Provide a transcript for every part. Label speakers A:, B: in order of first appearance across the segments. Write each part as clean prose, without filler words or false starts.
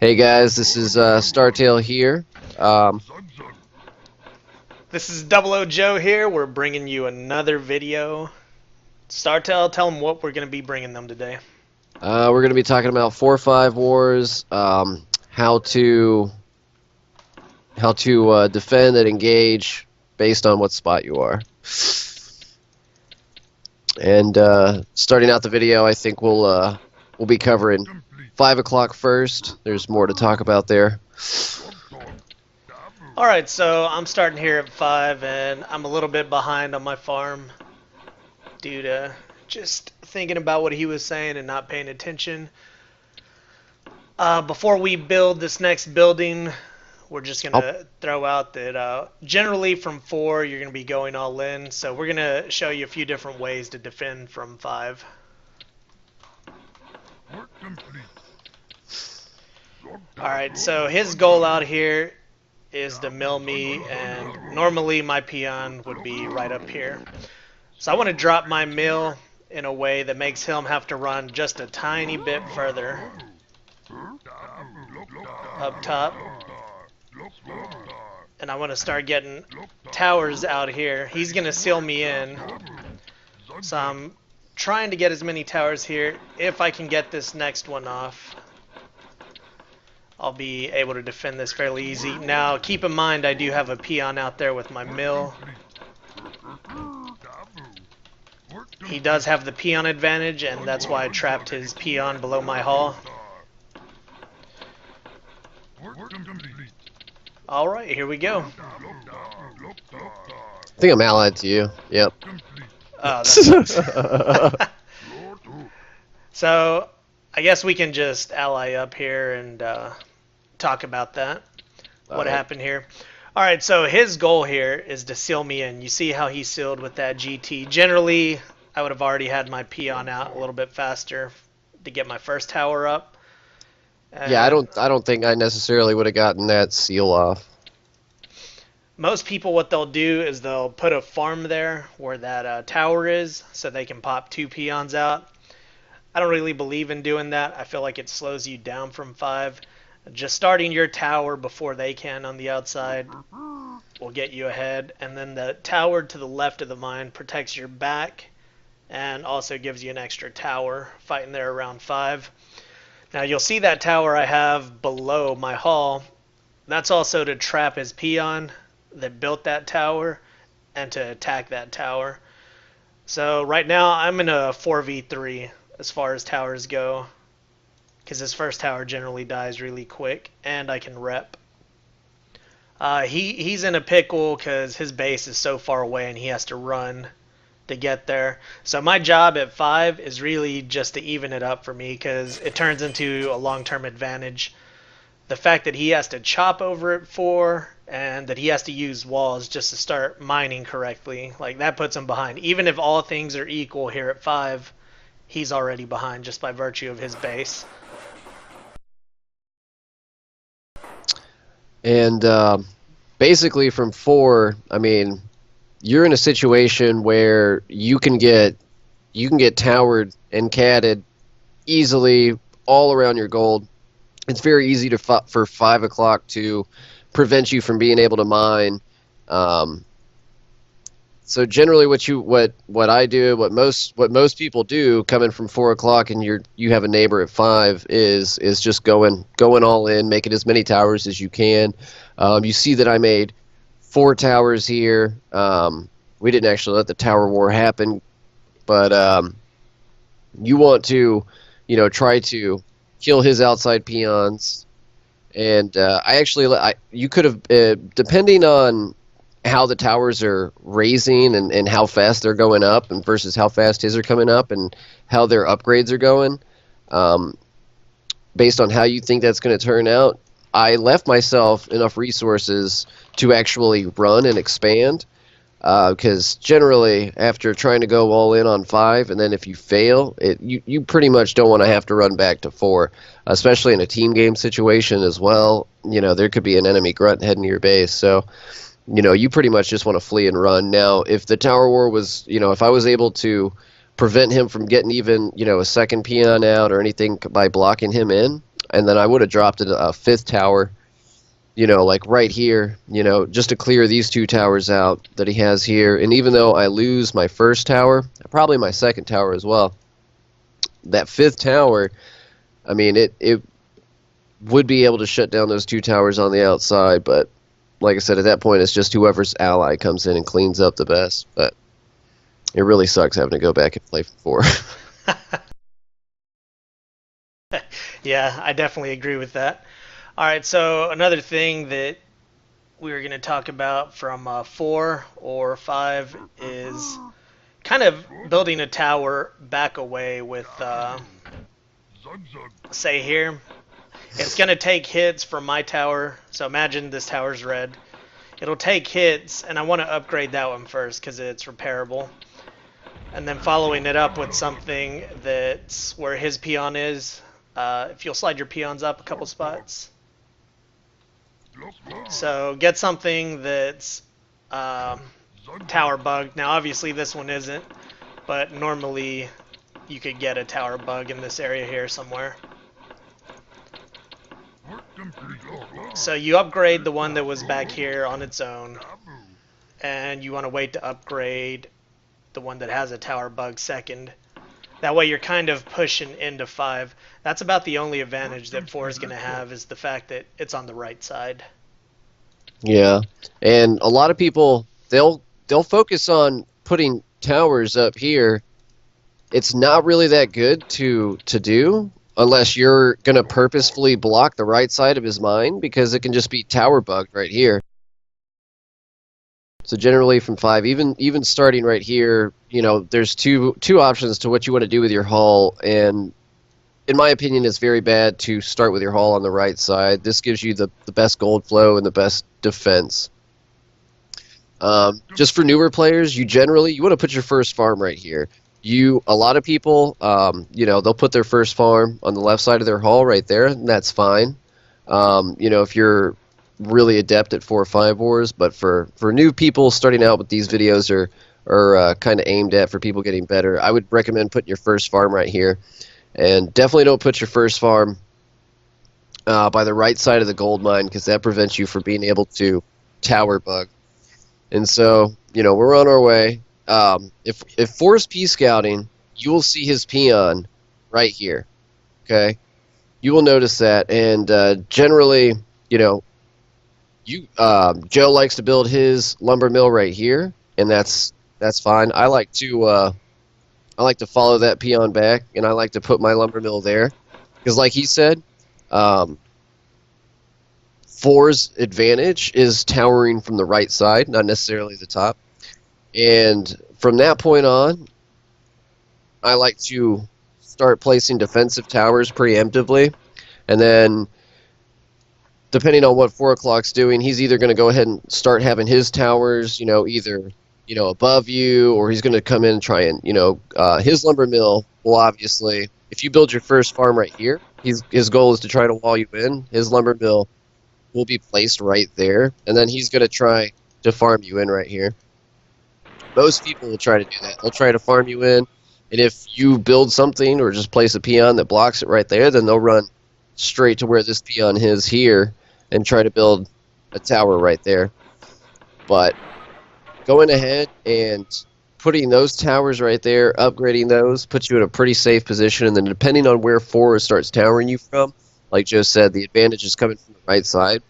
A: Hey guys, this is Startale here. Um,
B: This is Double O Joe here. We're bringing you another video. Startale, tell them what we're going to be bringing them today.
A: we're going to be talking about 4-5 wars, how to defend and engage based on what spot you are. And starting out the video, I think we'll be covering 5 o'clock first. There's more to talk about there.
B: Alright, so I'm starting here at 5, and I'm a little bit behind on my farm due to just thinking about what he was saying and not paying attention. Before we build this next building, we're just going to throw out that generally from 4 you're going to be going all in. So we're going to show you a few different ways to defend from 5. Alright, so his goal out here is to mill me, and normally my peon would be right up here. So I want to drop my mill in a way that makes him have to run just a tiny bit further up top. And I want to start getting towers out here. He's going to seal me in. So I'm trying to get as many towers here. If I can get this next one off, I'll be able to defend this fairly easy. Now, keep in mind, I do have a peon out there with my mill. He does have the peon advantage, and that's why I trapped his peon below my hall. Alright, here we go.
A: I think I'm allied to you. Yep.
B: Oh, so, I guess we can just ally up here and talk about that. What happened here. Alright, so his goal here is to seal me in. You see how he sealed with that GT. Generally, I would have already had my peon out a little bit faster to get my first tower up.
A: Yeah, I don't think I necessarily would have gotten that seal off.
B: Most people, what they'll do is they'll put a farm there where that tower is, so they can pop 2 peons out. I don't really believe in doing that. I feel like it slows you down from 5. Just starting your tower before they can on the outside will get you ahead. And then the tower to the left of the mine protects your back and also gives you an extra tower fighting there around 5. Now you'll see that tower I have below my hall. That's also to trap his peon that built that tower and to attack that tower. So right now I'm in a 4v3 as far as towers go, because his first tower generally dies really quick, and I can rep. He's in a pickle because his base is so far away and he has to run to get there. So my job at 5 is really just to even it up for me, because it turns into a long-term advantage. The fact that he has to chop over at 4 and that he has to use walls just to start mining correctly, like that puts him behind. Even if all things are equal here at 5, he's already behind just by virtue of his base.
A: And basically from 4, I mean, you're in a situation where you can get towered and catted easily all around your gold. It's very easy to for 5 o'clock to prevent you from being able to mine. So generally, what I do, what most people do, coming from 4 o'clock, and you have a neighbor at 5, is just going all in, making as many towers as you can. You see that I made 4 towers here. We didn't actually let the tower war happen, but you want to, try to kill his outside peons. And you could have, depending on how the towers are raising and how fast they're going up, and versus how fast his are coming up and how their upgrades are going, based on how you think that's going to turn out, I left myself enough resources to actually run and expand, because generally after trying to go all in on 5, and then if you fail, you pretty much don't want to have to run back to 4, especially in a team game situation as well. There could be an enemy grunt heading to your base, so you pretty much just want to flee and run. Now, if the tower war was, if I was able to prevent him from getting even, a second peon out or anything by blocking him in, and then I would have dropped a fifth tower, like right here, just to clear these two towers out that he has here. And even though I lose my first tower, probably my second tower as well, that fifth tower, I mean, it would be able to shut down those two towers on the outside, but like I said, at that point, it's just whoever's ally comes in and cleans up the best. But it really sucks having to go back and play for 4.
B: Yeah, I definitely agree with that. All right, so another thing that we were going to talk about from 4 or 5 is kind of building a tower back away with, say here, it's going to take hits from my tower. So imagine this tower's red. It'll take hits, and I want to upgrade that one first because it's repairable. And then following it up with something that's where his peon is. If you'll slide your peons up a couple spots. So get something that's tower bug. Now obviously this one isn't, but normally you could get a tower bug in this area here somewhere. So you upgrade the one that was back here on its own, and you want to wait to upgrade the one that has a tower bug second. That way you're kind of pushing into 5. That's about the only advantage that 4 is going to have, is the fact that it's on the right side.
A: Yeah, and a lot of people, they'll focus on putting towers up here. It's not really that good to do unless you're going to purposefully block the right side of his mine, because it can just be tower bugged right here. So generally from 5, even starting right here, there's two options to what you want to do with your hull, and in my opinion, it's very bad to start with your hull on the right side. This gives you the best gold flow and the best defense. Just for newer players, you want to put your first farm right here. A lot of people, they'll put their first farm on the left side of their hull right there, and that's fine. If you're really adept at 4 or 5 wars, but for new people starting out with these videos are kind of aimed at for people getting better, I would recommend putting your first farm right here. And definitely don't put your first farm by the right side of the gold mine, because that prevents you from being able to tower bug. And so, we're on our way. If 4's P scouting, you will see his peon right here. Okay, you will notice that, and generally, Joe likes to build his lumber mill right here, and that's fine. I like to follow that peon back, and I like to put my lumber mill there, because like he said, 4's advantage is towering from the right side, not necessarily the top. And from that point on, I like to start placing defensive towers preemptively, and then depending on what 4 o'clock's doing, he's either going to go ahead and start having his towers, either above you, or he's going to come in and try and, his lumber mill will obviously, if you build your first farm right here, his goal is to try to wall you in. His lumber mill will be placed right there, and then he's going to try to farm you in right here. Most people will try to do that. They'll try to farm you in, and if you build something or just place a peon that blocks it right there, then they'll run straight to where this peon is here and try to build a tower right there. But going ahead and putting those towers right there, upgrading those, puts you in a pretty safe position, and then depending on where 4 starts towering you from, like Joe said, the advantage is coming from the right side.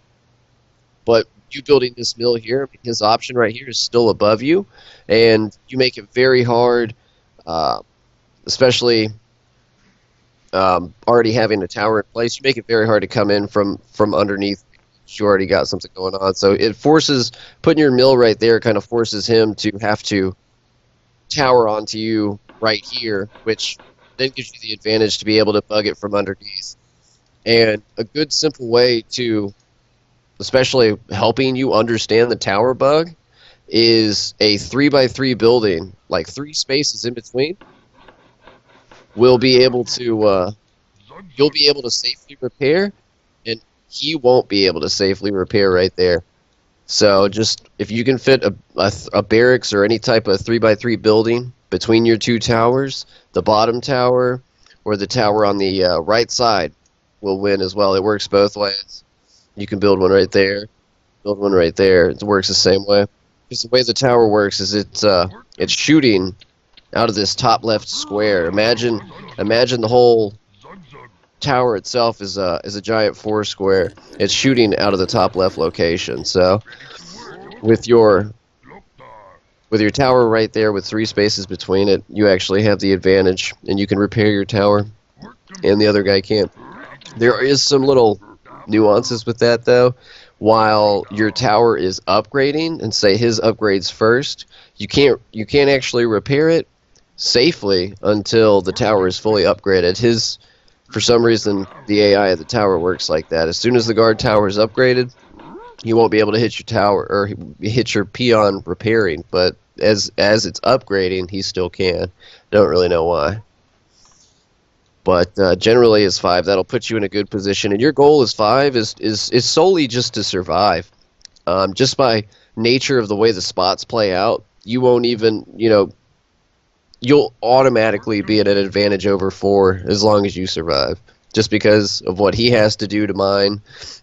A: But you building this mill here, his option right here is still above you, and you make it very hard, especially already having a tower in place, you make it very hard to come in from underneath. You already got something going on, so it forces, putting your mill right there kind of forces him to have to tower onto you right here, which then gives you the advantage to be able to bug it from underneath. And a good simple way to, especially helping you understand the tower bug, is a 3x3 building, like 3 spaces in between, will be able to you'll be able to safely repair, and he won't be able to safely repair right there. So just, if you can fit a barracks or any type of 3x3 building between your 2 towers, the bottom tower or the tower on the right side, will win as well. It works both ways. You can build one right there, build one right there. It works the same way. Because the way the tower works is it's shooting out of this top left square. Imagine the whole tower itself is a giant four square. It's shooting out of the top left location. So with your tower right there with 3 spaces between it, you actually have the advantage, and you can repair your tower, and the other guy can't. There is some little nuances with that, though. While your tower is upgrading, and say his upgrades first, you can't actually repair it safely until the tower is fully upgraded. For some reason, the AI of the tower works like that. As soon as the guard tower is upgraded, you won't be able to hit your tower or hit your peon repairing, but as it's upgrading, he still can. Don't really know why. But generally, as 5, that'll put you in a good position. And your goal as 5 is solely just to survive. Just by nature of the way the spots play out, you won't even, you'll automatically be at an advantage over 4 as long as you survive. Just because of what he has to do to mine,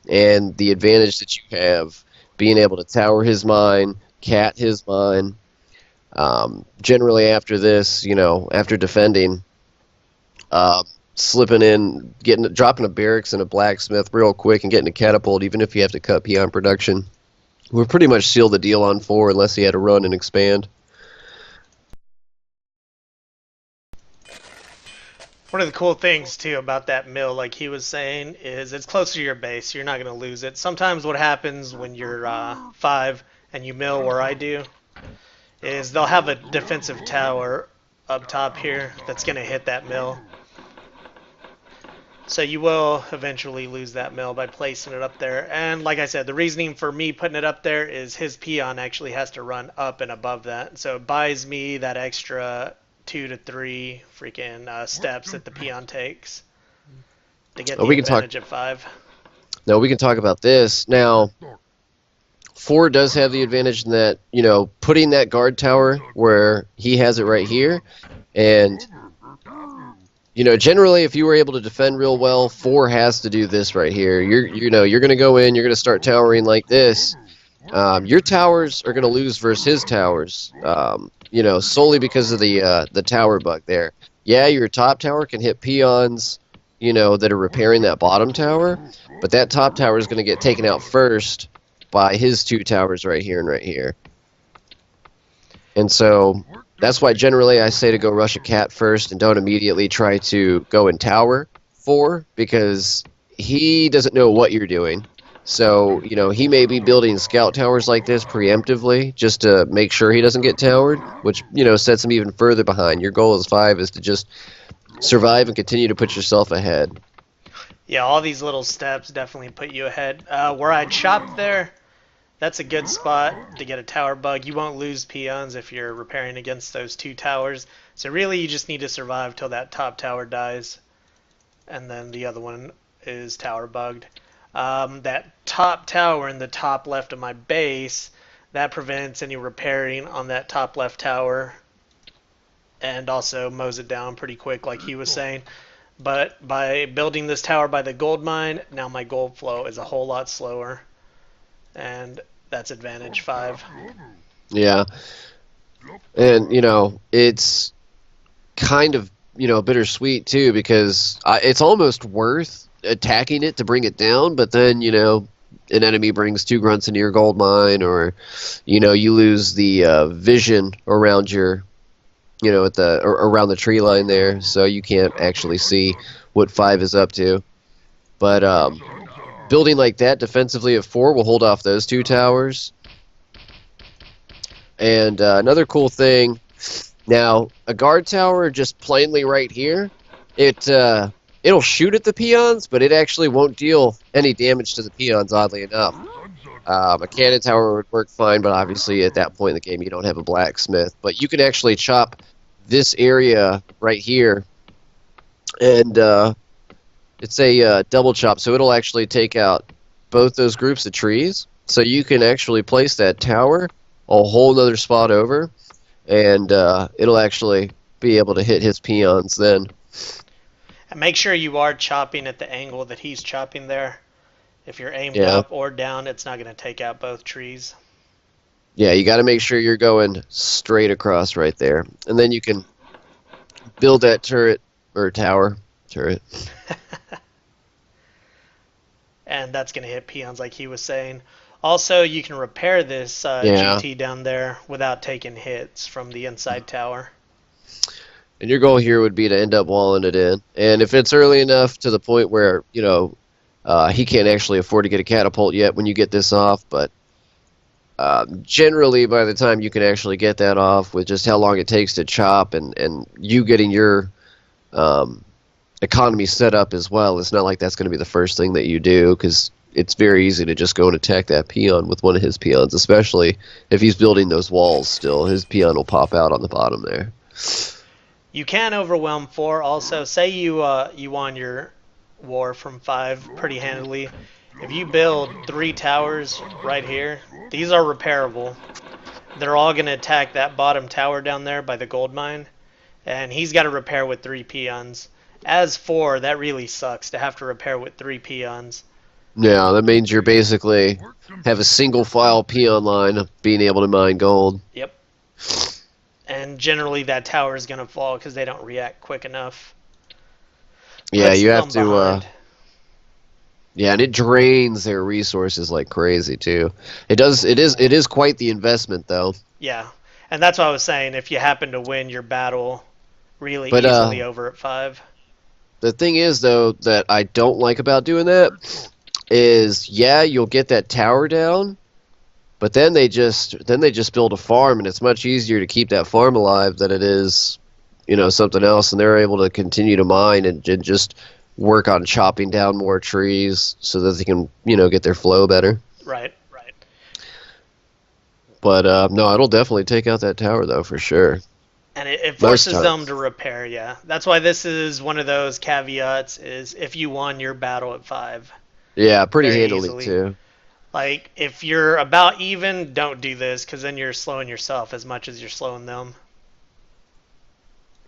A: and the advantage that you have being able to tower his mine, cat his mine. Generally after this, after defending, slipping in, dropping a barracks and a blacksmith real quick and getting a catapult, even if you have to cut peon production, we'll pretty much seal the deal on 4 unless he had to run and expand.
B: One of the cool things too about that mill, like he was saying, is it's close to your base. You're not going to lose it. Sometimes what happens when you're 5 and you mill where I do is they'll have a defensive tower up top here that's going to hit that mill. So you will eventually lose that mill by placing it up there. And like I said, the reasoning for me putting it up there is his peon actually has to run up and above that. So it buys me that extra 2 to 3 freaking steps that the peon takes to get the advantage of 5.
A: Now we can talk about this. Now, 4 does have the advantage in that, putting that guard tower where he has it right here, and generally if you were able to defend real well, 4 has to do this right here. You're going to go in, you're going to start towering like this. Your towers are going to lose versus his towers. Solely because of the tower bug there. Yeah, your top tower can hit peons, that are repairing that bottom tower, but that top tower is going to get taken out first by his 2 towers right here and right here. And so that's why generally I say to go rush a cat first and don't immediately try to go and tower 4, because he doesn't know what you're doing. So, he may be building scout towers like this preemptively just to make sure he doesn't get towered, which, sets him even further behind. Your goal as 5 is to just survive and continue to put yourself ahead.
B: Yeah, all these little steps definitely put you ahead. Where I chopped there, that's a good spot to get a tower bug. You won't lose peons if you're repairing against those 2 towers. So really you just need to survive till that top tower dies. And then the other one is tower bugged. That top tower in the top left of my base, that prevents any repairing on that top left tower, and also mows it down pretty quick like he was saying. But by building this tower by the gold mine, now my gold flow is a whole lot slower, and that's advantage 5.
A: Yeah, and it's kind of bittersweet too, because it's almost worth attacking it to bring it down, but then an enemy brings 2 grunts into your gold mine, or you lose the vision around your around the tree line there, so you can't actually see what 5 is up to. But building like that defensively at 4 will hold off those 2 towers. And another cool thing, now a guard tower just plainly right here, it'll shoot at the peons, but it actually won't deal any damage to the peons, oddly enough. A cannon tower would work fine, but obviously at that point in the game you don't have a blacksmith. But you can actually chop this area right here, and it's a double chop, so it'll actually take out both those groups of trees. So you can actually place that tower a whole nother spot over, and it'll actually be able to hit his peons then.
B: And make sure you are chopping at the angle that he's chopping there. If you're aimed
A: Yeah.
B: up or down, it's not going to take out both trees.
A: Yeah, you got to make sure you're going straight across right there. And then you can build that turret or tower. Turret.
B: And that's going to hit peons like he was saying. Also, you can repair this
A: Yeah.
B: GT down there without taking hits from the inside tower.
A: And your goal here would be to end up walling it in. And if it's early enough to the point where, he can't actually afford to get a catapult yet when you get this off, but generally by the time you can actually get that off with just how long it takes to chop and you getting your economy set up as well, it's not like that's going to be the first thing that you do, because it's very easy to just go and attack that peon with one of his peons, especially if he's building those walls still. His peon will pop out on the bottom there.
B: You can overwhelm 4 also. Say you won your war from 5 pretty handily. If you build 3 towers right here, these are repairable. They're all going to attack that bottom tower down there by the gold mine, and he's got to repair with 3 peons. As 4, that really sucks to have to repair with 3 peons.
A: Yeah, that means you're basically have a single file peon line of being able to mine gold.
B: Yep. And generally that tower is going to fall because they don't react quick enough.
A: Yeah,
B: Puts
A: you have
B: them
A: to.
B: behind.
A: Yeah, and it drains their resources like crazy too. It does. It is quite the investment though.
B: Yeah, and that's what I was saying. If you happen to win your battle really
A: But
B: easily over at 5.
A: the thing is though that I don't like about doing that is, yeah, you'll get that tower down, but then they just build a farm, and it's much easier to keep that farm alive than it is, something else, and they're able to continue to mine and just work on chopping down more trees so that they can, get their flow better.
B: Right.
A: But no, it'll definitely take out that tower though, for sure.
B: And it
A: Most
B: forces them
A: times.
B: to repair, yeah. That's why this is one of those caveats, is if you won your battle at 5.
A: Yeah, pretty
B: Very
A: handily
B: easily.
A: too.
B: Like, if you're about even, don't do this, because then you're slowing yourself as much as you're slowing them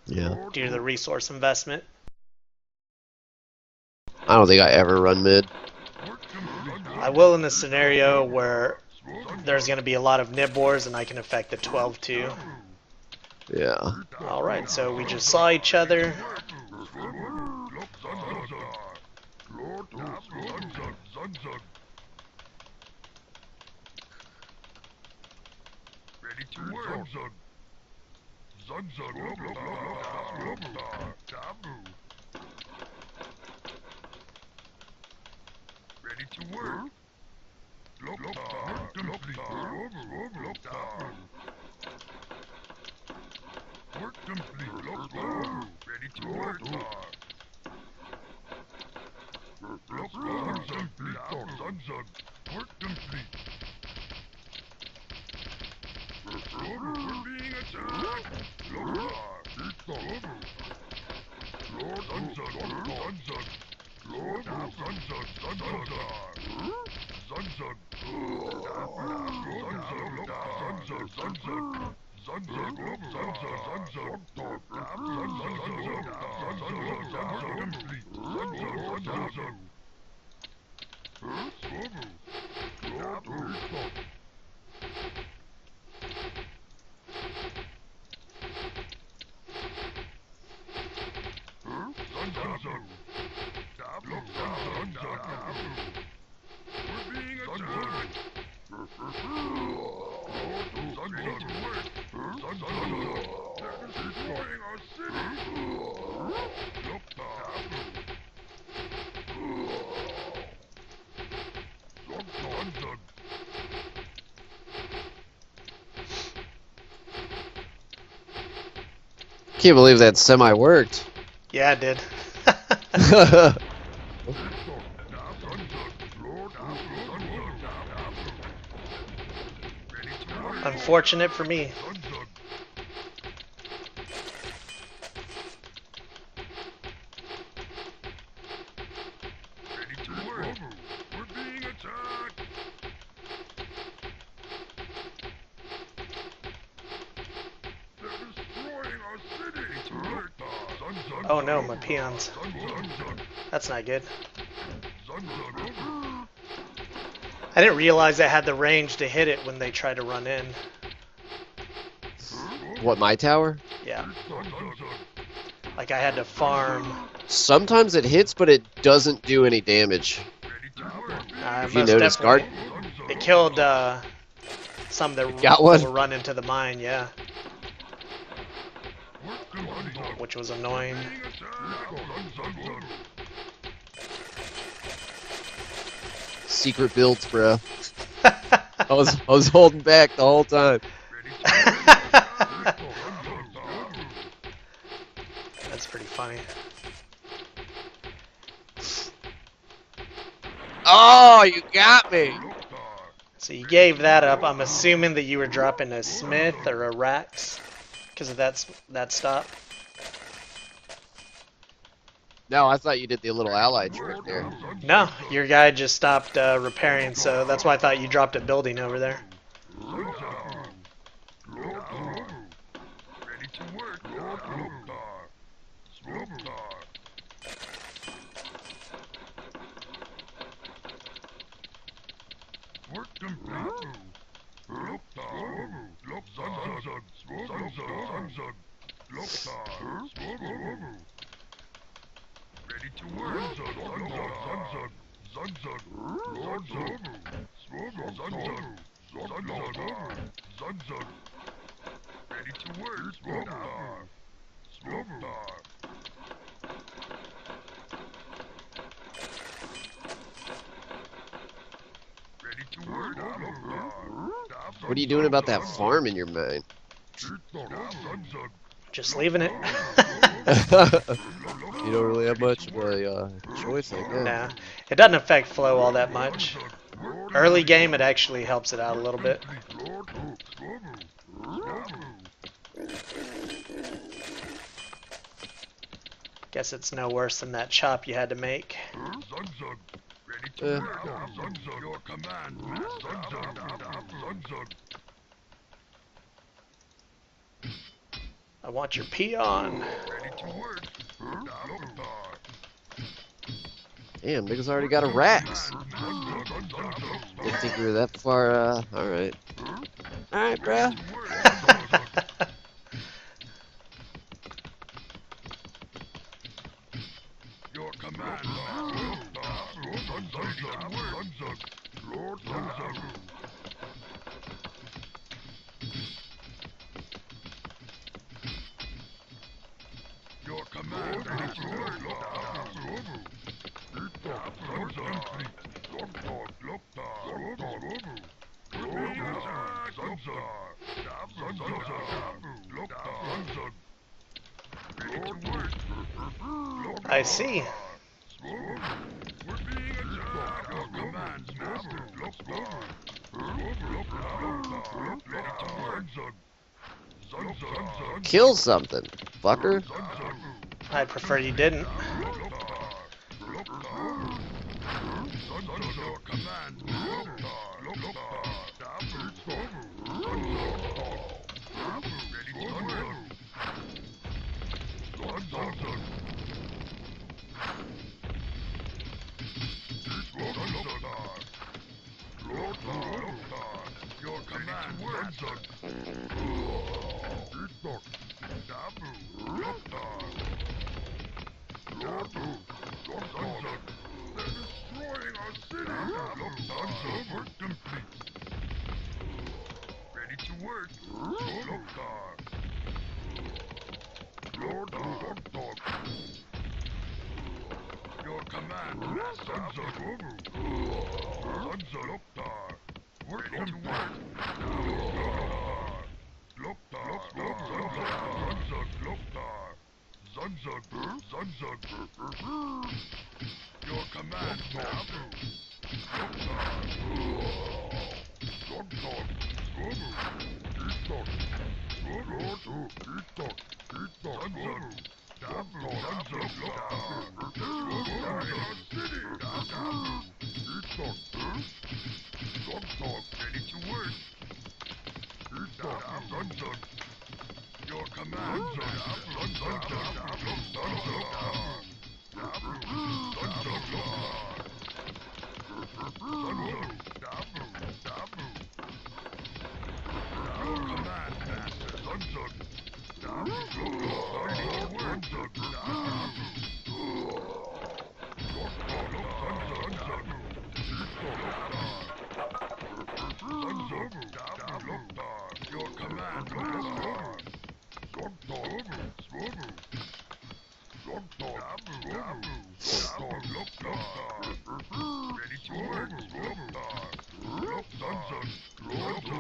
A: Yeah.
B: due to the resource investment.
A: I don't think I ever run mid.
B: I will in a scenario where there's going to be a lot of nib wars and I can affect the 12 too.
A: Yeah.
B: Alright, so we just saw each other.
A: Can't believe that semi worked.
B: Yeah, it did. Unfortunate for me. Oh no, my peons. That's not good. I didn't realize I had the range to hit it when they tried to run in.
A: What, my tower?
B: Yeah. Like I had to farm.
A: Sometimes it hits, but it doesn't do any damage. If you
B: Most
A: notice,
B: definitely.
A: guard.
B: It killed some that,
A: Got
B: that
A: one.
B: were running to the mine, yeah. Which was annoying.
A: Secret builds, bro. I was holding back the whole time.
B: That's pretty funny.
A: Oh, you got me.
B: So you gave that up. I'm assuming that you were dropping a Smith or a Rax because of that stop.
A: No, I thought you did the little ally trick there.
B: No, your guy just stopped repairing, so that's why I thought you dropped a building over there.
A: What are you doing about that farm in your mine?
B: Just leaving it.
A: You don't really have much of a choice, I guess.
B: Nah, it doesn't affect flow all that much. Early game, it actually helps it out a little bit. Guess it's no worse than that chop you had to make. I want your peon.
A: Damn, niggas already got a Rax. Didn't think we were that far, alright. Alright, bruh.
B: I see.
A: Kill something, fucker.
B: I'd prefer you didn't.
C: Work complete.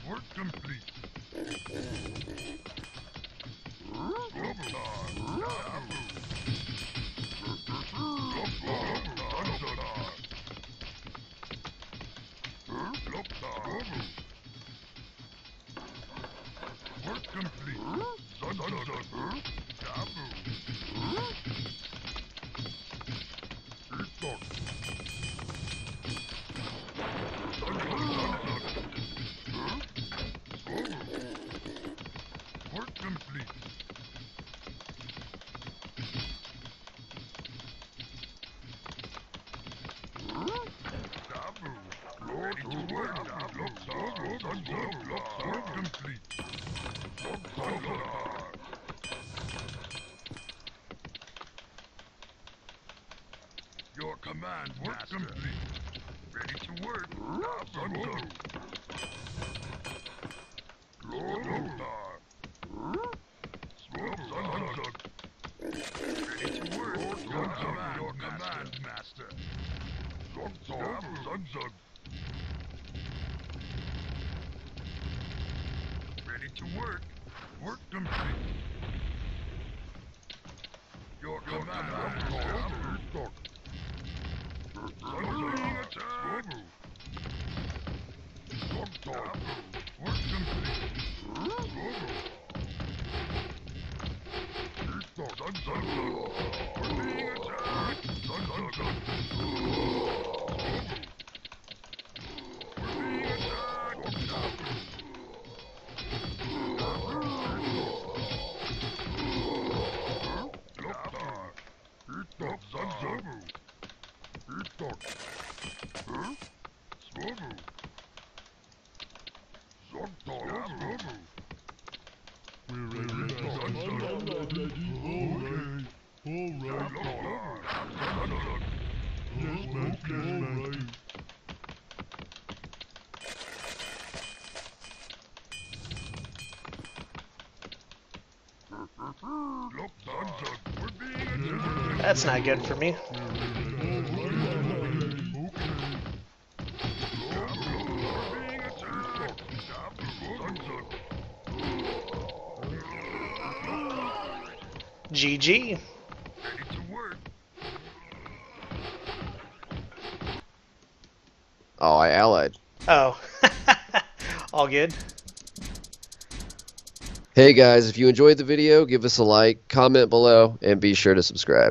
C: Work complete. Work complete. Ready to work. Work complete. Your command, work master. Complete. Ready to work. Ready to work. Your command, master. Ready to work. Work complete. Your command, master. We're being attacked. Work complete. We're being attacked.
B: That's not good for me. GG.
A: Oh, I allied.
B: Oh. All good.
A: Hey guys, if you enjoyed the video, give us a like, comment below, and be sure to subscribe.